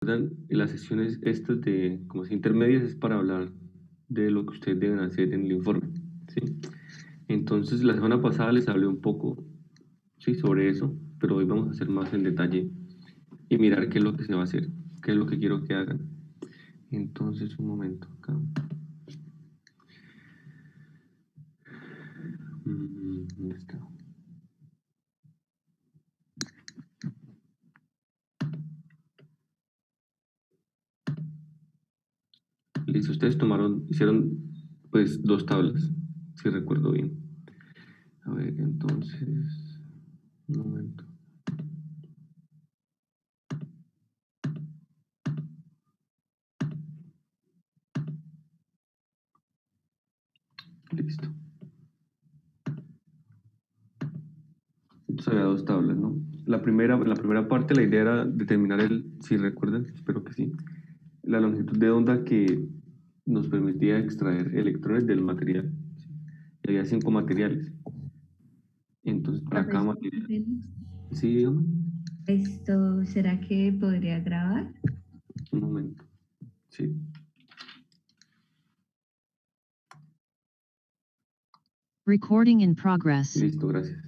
las sesiones estas de como si intermedias es para hablar de lo que ustedes deben hacer en el informe, ¿sí? Entonces, la semana pasada les hablé un poco, sí, sobre eso, pero hoy vamos a hacer más en detalle y mirar qué es lo que se va a hacer, qué es lo que quiero que hagan. Entonces, un momento acá. ¿Dónde está? Listo, ustedes hicieron pues dos tablas, si recuerdo bien. A ver, entonces, un momento. Listo. Entonces había dos tablas, ¿no? La primera parte, la idea era determinar si recuerdan, espero que sí, la longitud de onda que nos permitía extraer electrones del material. ¿Sí? Y había 5 materiales. Entonces, para cada Profesor, material, sí, dígame, ¿esto será que podría grabar? un momento. Sí, Recording in progress. listo, gracias.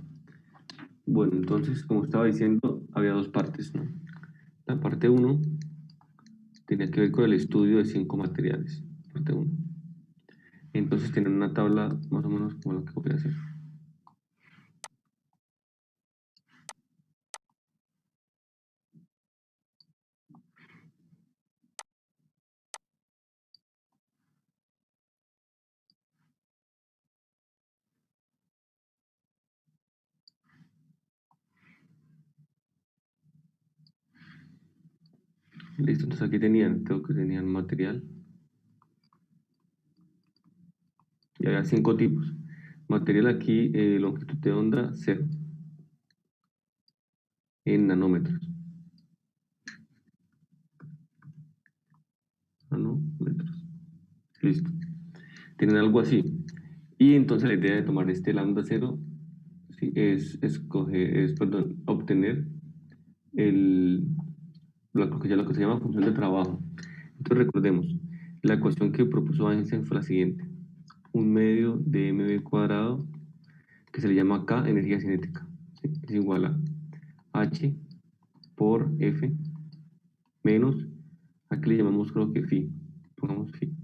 Bueno, entonces, como estaba diciendo, había dos partes, ¿no? La parte uno tenía que ver con el estudio de 5 materiales. Parte uno. Entonces, tienen una tabla más o menos como lo que voy a hacer. Listo, entonces aquí creo que tenían material. Y había 5 tipos. Material aquí, longitud de onda 0 en nanómetros. Nanómetros. Listo. Tienen algo así. Y entonces la idea de tomar este lambda 0 sí, obtener el, lo que se llama función de trabajo. Entonces recordemos, la ecuación que propuso Einstein fue la siguiente. Un medio de mv cuadrado que se le llama K energía cinética, ¿sí? Es igual a H por F menos, aquí le llamamos creo que phi, pongamos phi,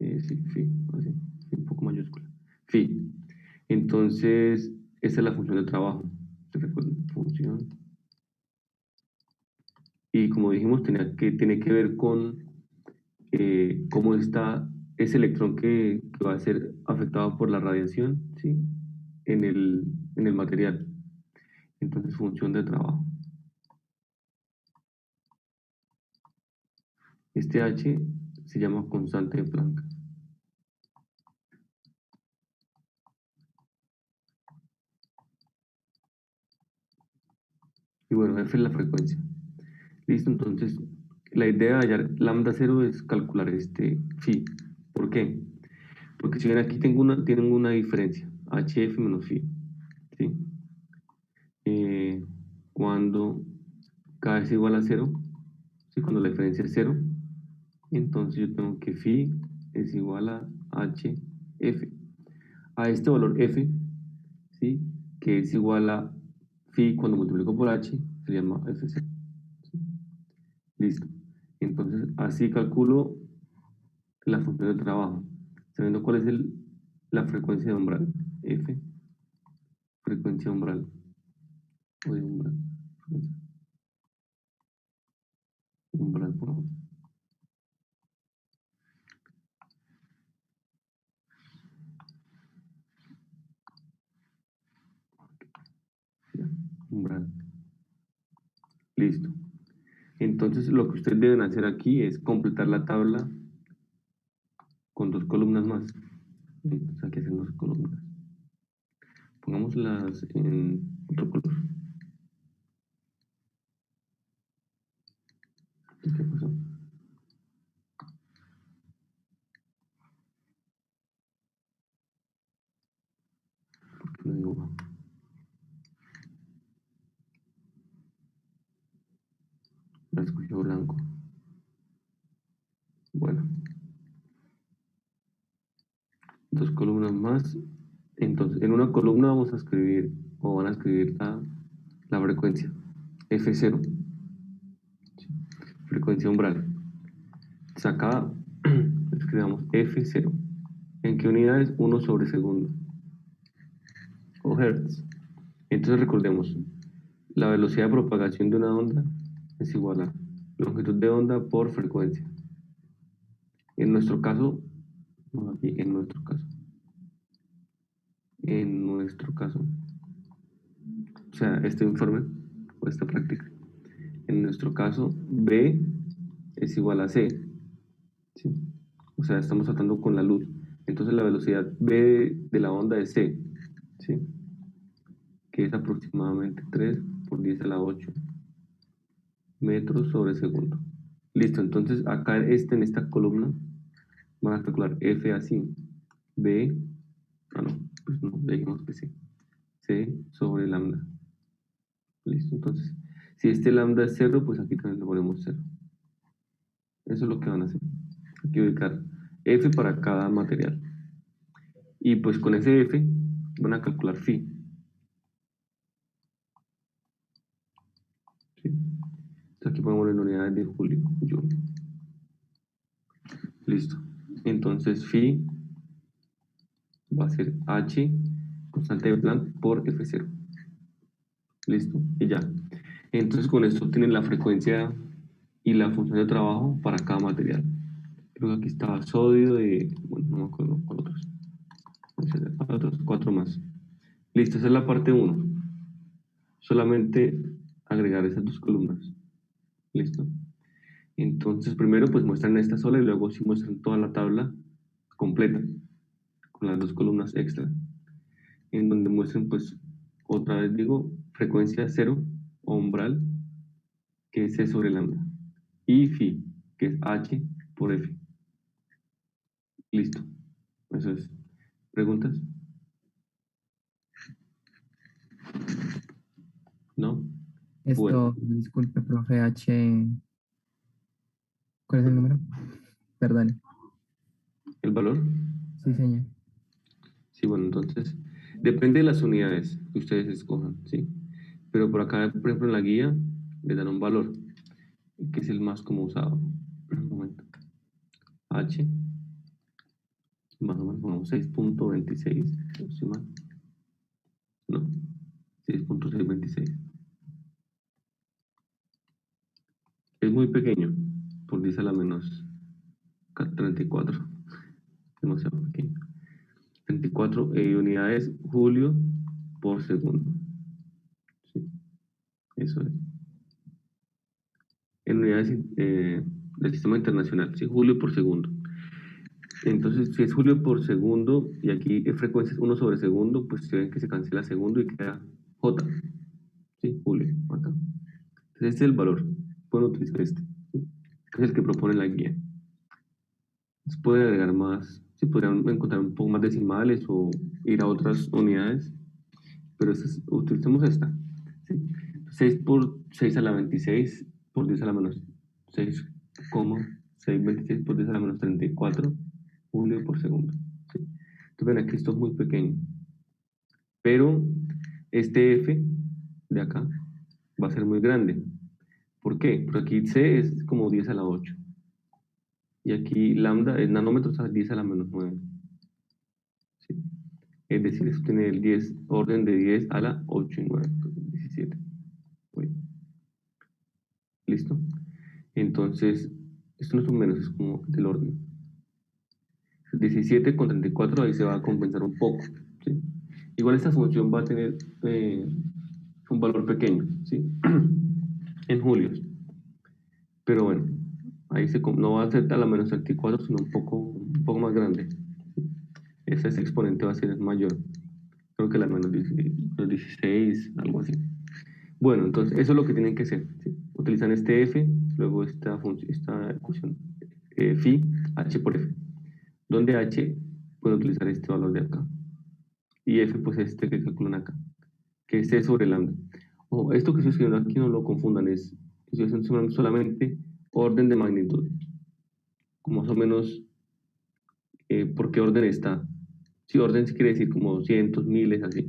sí, phi, así, un poco mayúscula, phi. Entonces, esa es la función de trabajo, ¿se recuerdan? Función. Y como dijimos, tiene que ver con cómo está ese electrón que va a ser afectado por la radiación, ¿sí? En el material. Entonces, función de trabajo. Este H se llama constante de Planck. Y bueno, F es la frecuencia. Listo, entonces la idea de hallar lambda 0 es calcular este phi. ¿Por qué? Porque si ven aquí tienen una diferencia, HF menos phi. ¿Sí? Eh, cuando K es igual a 0, ¿sí? Cuando la diferencia es 0, entonces yo tengo que phi es igual a HF. A este valor F, ¿sí? Que es igual a phi cuando multiplico por H, se llama FC. ¿Sí? Listo. Entonces, así calculo la función de trabajo, sabiendo cuál es la frecuencia de umbral. F, frecuencia umbral. O de umbral. Frecuencia umbral, por favor. Ya, umbral. Listo. Entonces, lo que ustedes deben hacer aquí es completar la tabla con 2 columnas más. Entonces, aquí hacen 2 columnas. Pongámoslas en otro color. ¿Qué pasó? No digo, escogió blanco. Bueno, 2 columnas más. Entonces, en una columna vamos a escribir, o van a escribir la frecuencia, F0, ¿sí? Frecuencia umbral. Entonces acá escribamos F0. ¿En qué unidad es? 1 sobre segundo, o hertz. Entonces recordemos, la velocidad de propagación de una onda es igual a longitud de onda por frecuencia. En nuestro caso, no, aquí, en nuestro caso, o sea, este informe o esta práctica, en nuestro caso, B es igual a C, ¿sí? O sea, estamos tratando con la luz. Entonces la velocidad B de la onda es C, ¿sí? Que es aproximadamente 3 por 10 a la 8 metros sobre segundo. Listo, entonces acá en esta columna van a calcular F así, B, no, pues no, le dijimos que sí, C sobre lambda. Listo, entonces, si este lambda es 0, pues aquí también le ponemos 0. Eso es lo que van a hacer. Aquí ubicar F para cada material. Y pues con ese F van a calcular phi. ¿Sí? Entonces aquí ponemos en unidades de julio, joule. Listo. Entonces phi va a ser H, constante de Planck, por F0. Listo, y ya. Entonces con esto obtienen la frecuencia y la función de trabajo para cada material. Creo que aquí estaba sodio de, bueno, no me acuerdo cuál otros. Otros 4 más. Listo, esa es la parte 1. Solamente agregar esas 2 columnas. Listo. Entonces primero pues muestran esta sola y luego sí muestran toda la tabla completa con las 2 columnas extra, en donde muestran pues otra vez digo frecuencia 0 o umbral, que es C sobre lambda, y phi, que es H por F. Listo, eso es. ¿Preguntas? ¿No? Bueno, Esto, disculpe, profe H. ¿Cuál es el número? Perdón. ¿el valor? Sí, señor. Sí, bueno, entonces depende de las unidades que ustedes escojan, ¿sí? Pero por acá, por ejemplo, en la guía le dan un valor, que es el más como usado. Un momento. H, más o menos, pongamos 6.26, no estoy mal. No, 6.626. Es muy pequeño, por 10 a la menos 34, demasiado pequeño. 34 unidades julio por segundo. Sí, eso es. En unidades del sistema internacional, sí, julio por segundo. Entonces, si es julio por segundo y aquí frecuencia es 1 sobre segundo, pues se ven que se cancela segundo y queda J. Sí, julio, acá. Entonces, este es el valor. Pueden utilizar este, ¿sí? Que es el que propone la guía. Entonces, pueden agregar más, sí, podrían encontrar un poco más decimales o ir a otras unidades, pero utilicemos esta. ¿Sí? 6 por 6 a la 26 por 10 a la menos 6,626 por 10 a la menos 34 julio por segundo. ¿Sí? Entonces ven aquí esto es muy pequeño, pero este F de acá va a ser muy grande. ¿Por qué? Porque aquí C es como 10 a la 8 y aquí lambda es nanómetros a 10 a la menos 9. ¿Sí? Es decir, esto tiene el 10, orden de 10 a la 8 y 9, 17. Uy. ¿Listo? Entonces, esto no es un menos, es como del orden. 17 con 34 ahí se va a compensar un poco, ¿sí? Igual esta función va a tener un valor pequeño, ¿sí? En julios. Pero bueno, ahí no va a ser a la menos 34, sino un poco más grande. Ese exponente va a ser mayor. Creo que la menos 16, algo así. Bueno, entonces eso es lo que tienen que hacer, ¿sí? Utilizan este f, luego esta ecuación phi, h por f, donde h pueden utilizar este valor de acá y f pues este que calculan acá, que es c sobre lambda. Esto que estoy escribiendo aquí no lo confundan, es estoy haciendo solamente orden de magnitud, como más o menos por qué orden está. Si orden sí quiere decir como cientos, miles, así.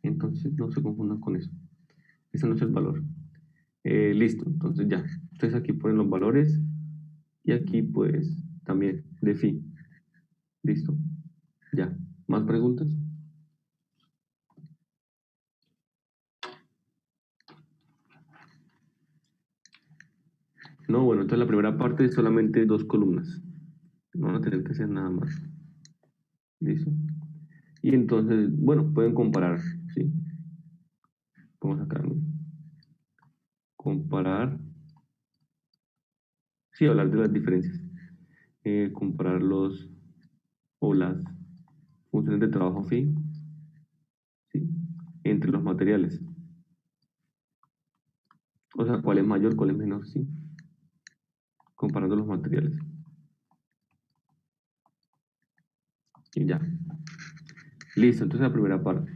Entonces no se confundan con eso. Ese no es el valor. Listo, entonces ya. Ustedes aquí ponen los valores y aquí pues también de phi. Listo. Ya. ¿Más preguntas? No, bueno, entonces la primera parte es solamente 2 columnas. No van a tener que hacer nada más. Listo. Y entonces, bueno, pueden comparar, ¿sí? Vamos acá, ¿no? Comparar. Sí, hablar de las diferencias. Comparar los o las funciones de trabajo phi, ¿sí? Entre los materiales. O sea, cuál es mayor, cuál es menor, ¿sí? Comparando los materiales. Y ya. Listo, entonces la primera parte.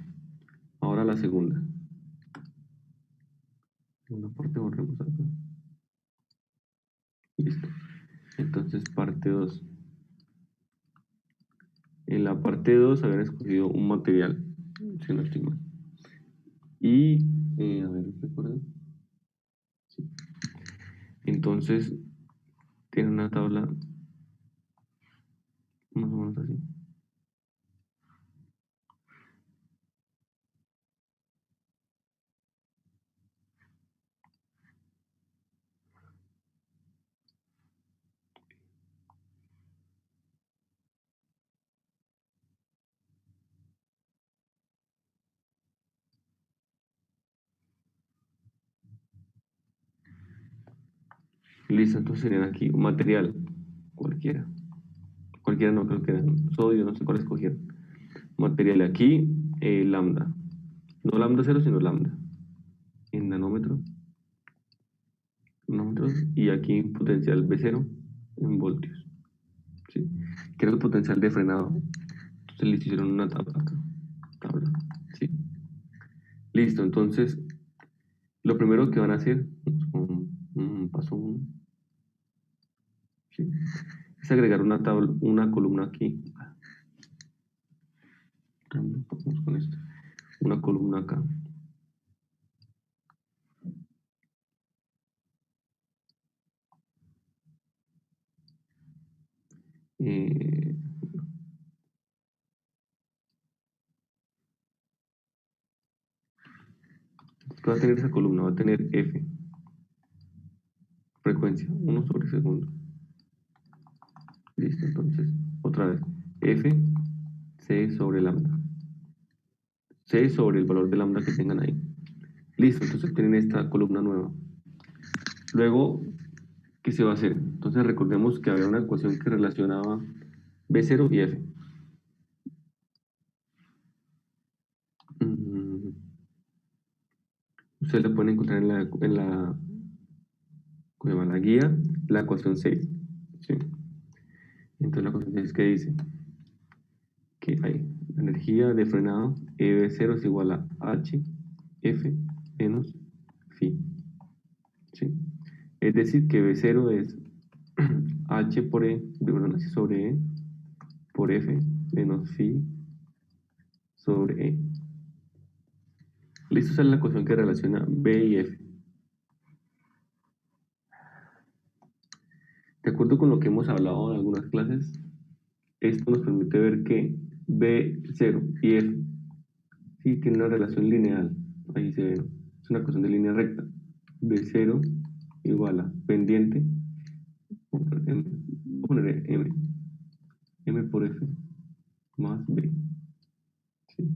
Ahora la segunda. Segunda parte, borremos acá. Listo. Entonces, parte 2. En la parte 2 habían escogido un material, si no estoy mal. Y, a ver, ¿recuerdan? Sí. Entonces, tiene una tabla más o menos así. Listo, entonces serían aquí un material, cualquiera. Cualquiera no creo que era sodio, no sé cuál escogieron. Material aquí, lambda. No lambda cero, sino lambda. En nanómetros. Nanómetros. Y aquí potencial B0 en voltios. ¿Sí? Que era el potencial de frenado. Entonces le hicieron una tabla acá. Tabla. ¿Sí? Listo, entonces lo primero que van a hacer, paso 1, ¿sí? Es agregar una tabla, una columna aquí. Vamos con esto. Una columna acá. Eh, ¿Qué va a tener esa columna? Va a tener F, frecuencia, 1 sobre segundo. Listo, entonces, otra vez, F, C sobre lambda. C sobre el valor de lambda que tengan ahí. Listo, entonces tienen esta columna nueva. Luego, ¿qué se va a hacer? Entonces recordemos que había una ecuación que relacionaba B0 y F. Mm, Ustedes la pueden encontrar ¿cómo se llama? La guía, la ecuación 6. ¿Sí? Entonces la ecuación 6 que dice que hay energía de frenado EB0 es igual a HF menos phi. ¿Sí? Es decir, que B0 es H por E, perdón, H sobre E por F menos phi sobre E. Listo, esa es la ecuación que relaciona B y F. De acuerdo con lo que hemos hablado en algunas clases, esto nos permite ver que B0 y F sí tienen una relación lineal. Ahí se ve, ¿no? Es una ecuación de línea recta. B0 igual a pendiente, voy a poner M, M por F más B. ¿Sí?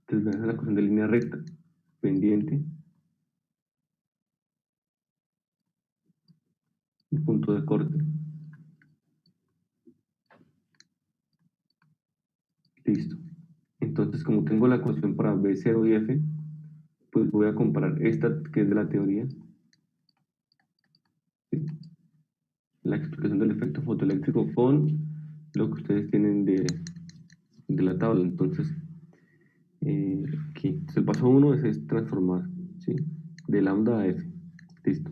Entonces, esa es la ecuación de línea recta, pendiente, y punto de corte. Listo. Entonces, como tengo la ecuación para B0 y F, pues voy a comparar esta que es de la teoría, ¿sí? La explicación del efecto fotoeléctrico con lo que ustedes tienen de la tabla. Entonces, aquí. Entonces, el paso 1 es transformar, ¿sí? De lambda a F. Listo.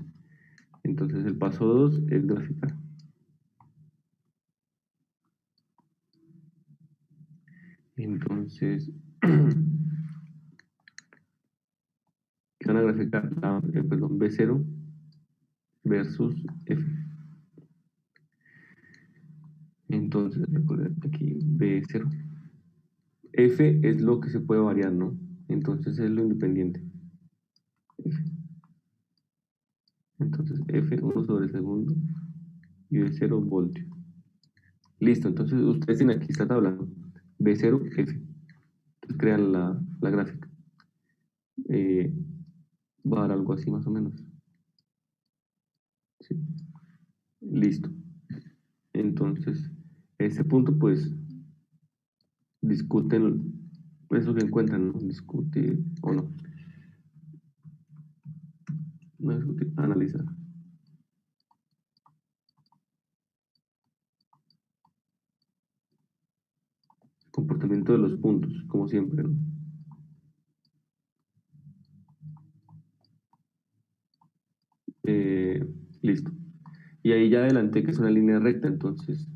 Entonces el paso 2 es graficar. Entonces, ¿qué van a graficar? Perdón, B0 versus F. Entonces, recuerden aquí B0. F es lo que se puede variar, ¿no? Entonces es lo independiente. F. Entonces F1 sobre segundo y B0 voltio. Listo, entonces ustedes tienen aquí esta tabla, ¿no? B0, F. Entonces crean la gráfica. Va a dar algo así más o menos. ¿Sí? Listo. Entonces, este punto, pues, discuten eso que encuentran, ¿no? Discutir o no. No discutir, analizar. Comportamiento de los puntos, como siempre, ¿no? Listo. Y ahí ya adelanté que es una línea recta, entonces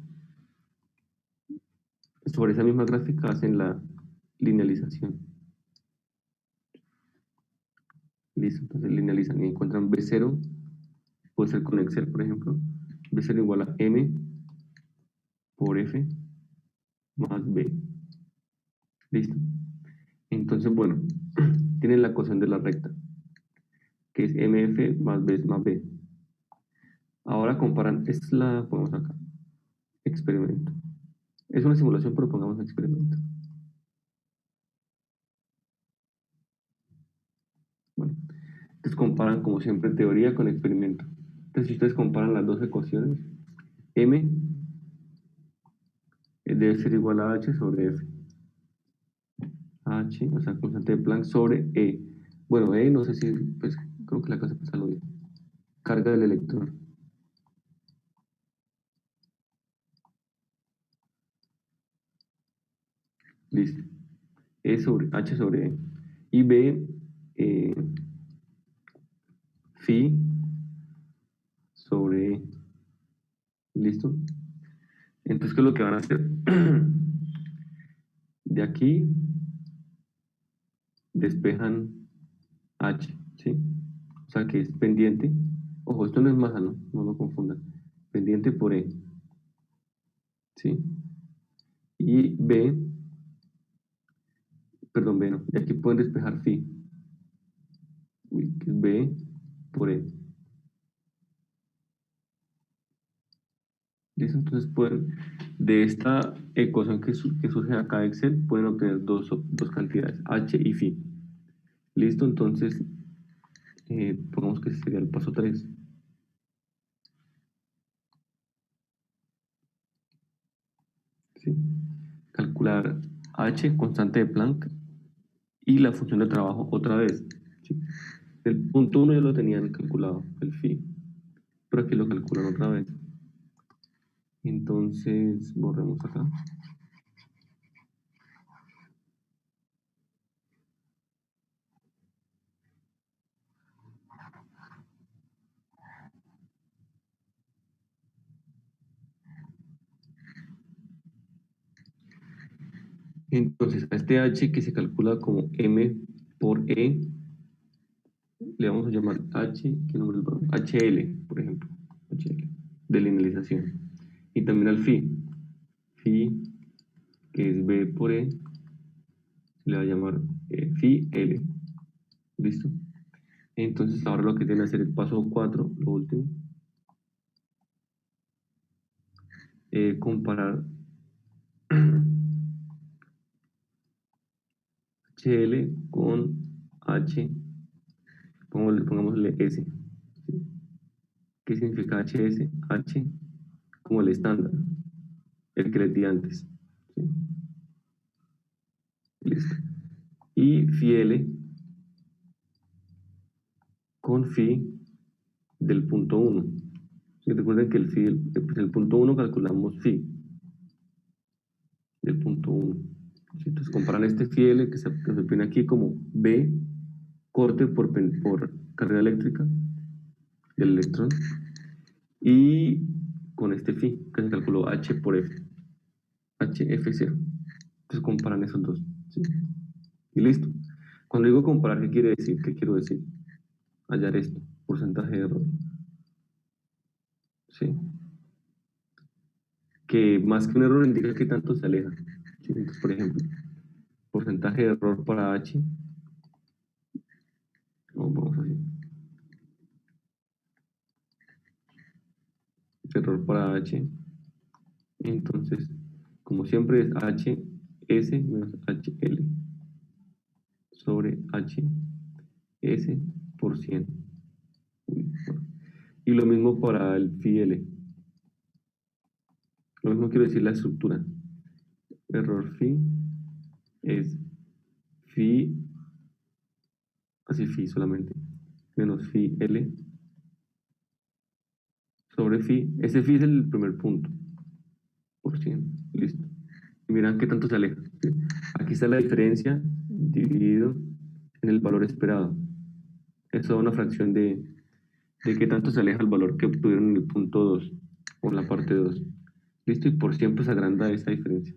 sobre esa misma gráfica hacen la linealización. Listo, entonces linealizan y encuentran B0, puede ser con Excel, por ejemplo, B0 igual a M por F más B. Listo. Entonces, bueno, tienen la ecuación de la recta, que es MF más B más B. Ahora comparan, esta es la, ponemos acá, experimento. Es una simulación, pero pongamos experimento. Bueno, entonces comparan como siempre teoría con experimento. Entonces si ustedes comparan las dos ecuaciones, M debe ser igual a H sobre F. H, o sea, constante de Planck sobre E. Bueno, E no sé si, pues creo que la cosa pasa lo bien. Carga del electrón. Listo. E sobre H sobre E. Y B, eh, phi sobre E. ¿Listo? Entonces, ¿qué es lo que van a hacer? De aquí despejan H, ¿sí? O sea, que es pendiente. Ojo, esto no es masa, ¿no? No lo confundan. Pendiente por E, ¿sí? Y B, perdón, B no. De aquí pueden despejar phi. Uy, que es B por E. ¿Listo? Entonces pueden, de esta ecuación que surge acá de Excel, pueden obtener dos cantidades, H y phi. ¿Listo? Entonces, pongamos que ese sería el paso 3. ¿Sí? Calcular H, constante de Planck, y la función de trabajo otra vez. ¿Sí? El punto 1 ya lo tenían calculado, el phi, pero aquí lo calculan otra vez. Entonces, borremos acá. Entonces, a este H que se calcula como M por E, le vamos a llamar H, ¿qué nombre le ponemos? HL, por ejemplo, HL, de linealización. Y también al phi, que es B por E, se le va a llamar phi L. ¿Listo? Entonces, ahora lo que tiene que hacer el paso 4, lo último, comparar HL con H, pongámosle S. ¿Sí? ¿Qué significa HS? H como el estándar, el que les di antes. ¿Sí? Listo. Y phi L con phi del punto 1. ¿Sí? Recuerden que el punto 1 calculamos phi del punto 1. ¿Sí? Entonces comparan este phi L que se pone aquí como B corte por carrera eléctrica del electrón, y con este phi, que se calculó H por F, HF0. Entonces comparan esos dos, ¿sí? Y listo. Cuando digo comparar, ¿qué quiere decir? ¿Qué quiero decir? Hallar esto, porcentaje de error. ¿Sí? Que más que un error indica que tanto se aleja. ¿Sí? Entonces, por ejemplo, porcentaje de error para H, o vamos así, error para H, entonces, como siempre es HS menos HL sobre HS por 100. Uy, bueno. Y lo mismo para el phi L. Lo mismo quiero decir la estructura. Error phi es phi, así phi solamente, menos phi L sobre phi. Ese phi es el primer punto, por 100. Listo. Y miran qué tanto se aleja. ¿Sí? Aquí está la diferencia dividido en el valor esperado. Eso da una fracción de qué tanto se aleja el valor que obtuvieron en el punto 2 o en la parte 2. Listo, y por siempre se agranda esta diferencia.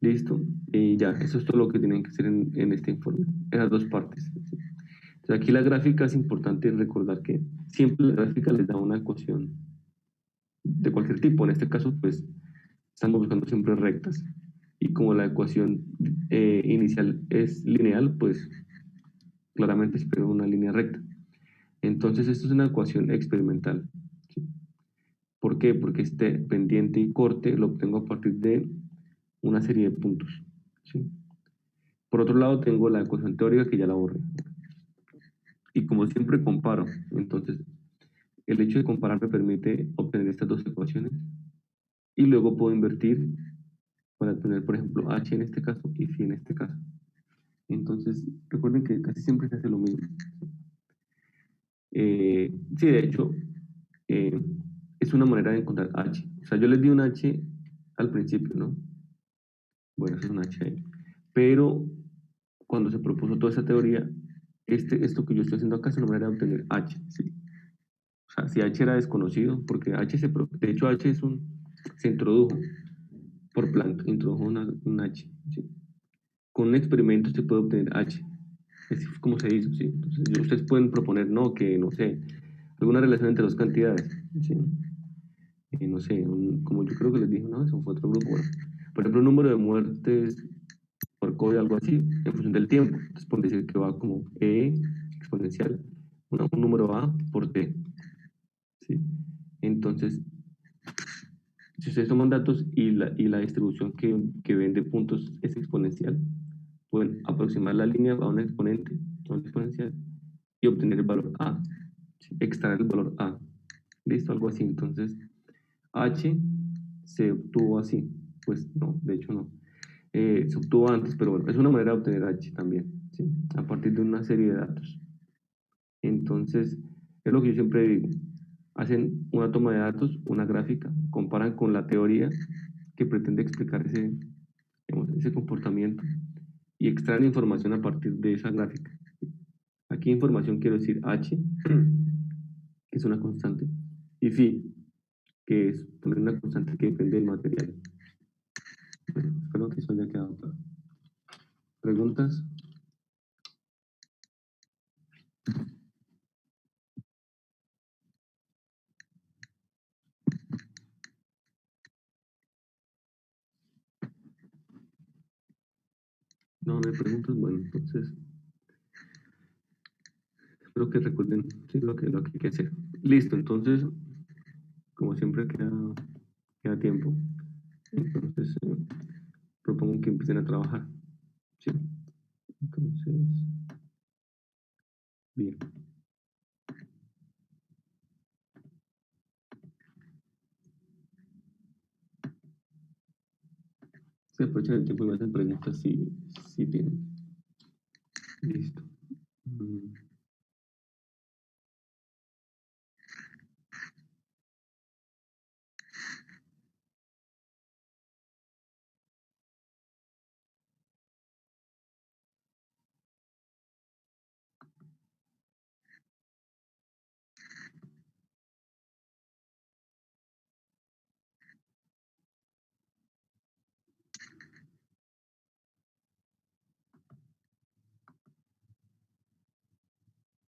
Listo, y ya, eso es todo lo que tienen que hacer en este informe, en las dos partes. ¿Sí? Entonces aquí la gráfica es importante recordar que siempre la gráfica les da una ecuación de cualquier tipo. En este caso, pues estamos buscando siempre rectas. Y como la ecuación inicial es lineal, pues claramente espero una línea recta. Entonces, esto es una ecuación experimental. ¿Sí? ¿Por qué? Porque este pendiente y corte lo obtengo a partir de una serie de puntos. ¿Sí? Por otro lado, tengo la ecuación teórica que ya la borré. Y como siempre comparo, entonces el hecho de comparar me permite obtener estas dos ecuaciones y luego puedo invertir para obtener, por ejemplo, h en este caso y phi en este caso. Entonces, recuerden que casi siempre se hace lo mismo. Sí, de hecho, eh, es una manera de encontrar h. O sea, yo les di un h al principio, ¿no? Bueno, eso es un h ahí. Pero cuando se propuso toda esa teoría, esto que yo estoy haciendo acá es una manera de obtener h. ¿Sí? O sea, si h era desconocido, porque de hecho h se introdujo por Planck, introdujo un h. ¿Sí? Con un experimento se puede obtener h. Así fue como se hizo, ¿sí? Entonces, ustedes pueden proponer, no, que, no sé, alguna relación entre dos cantidades, ¿sí? No sé, como yo creo que les dije, no, eso fue otro grupo. Bueno, por ejemplo, un número de muertes por COVID, algo así, en función del tiempo. Entonces, pueden decir que va como E exponencial, un número A por T, ¿sí? Entonces, si ustedes toman datos y la distribución que ven de puntos es exponencial, pueden aproximar la línea a un exponente, a un exponencial, y obtener el valor A, ¿sí? Extraer el valor A. ¿Listo? Algo así. Entonces, H se obtuvo así. Pues no, de hecho no. Se obtuvo antes, pero bueno, es una manera de obtener H también, ¿sí? A partir de una serie de datos. Entonces, es lo que yo siempre digo. Hacen una toma de datos, una gráfica, comparan con la teoría que pretende explicar digamos, ese comportamiento y extraen información a partir de esa gráfica. Aquí información quiero decir H, que es una constante, y phi, que es poner una constante que depende del material. Bueno, espero que eso haya quedado claro. ¿Preguntas? No, no hay preguntas. Bueno, entonces espero que recuerden, sí, lo que hay que hacer. Listo, entonces, como siempre queda tiempo. Entonces, propongo que empiecen a trabajar. ¿Sí? Entonces, bien. Se aprovechan el tiempo y me hacen preguntas si tienen. Listo.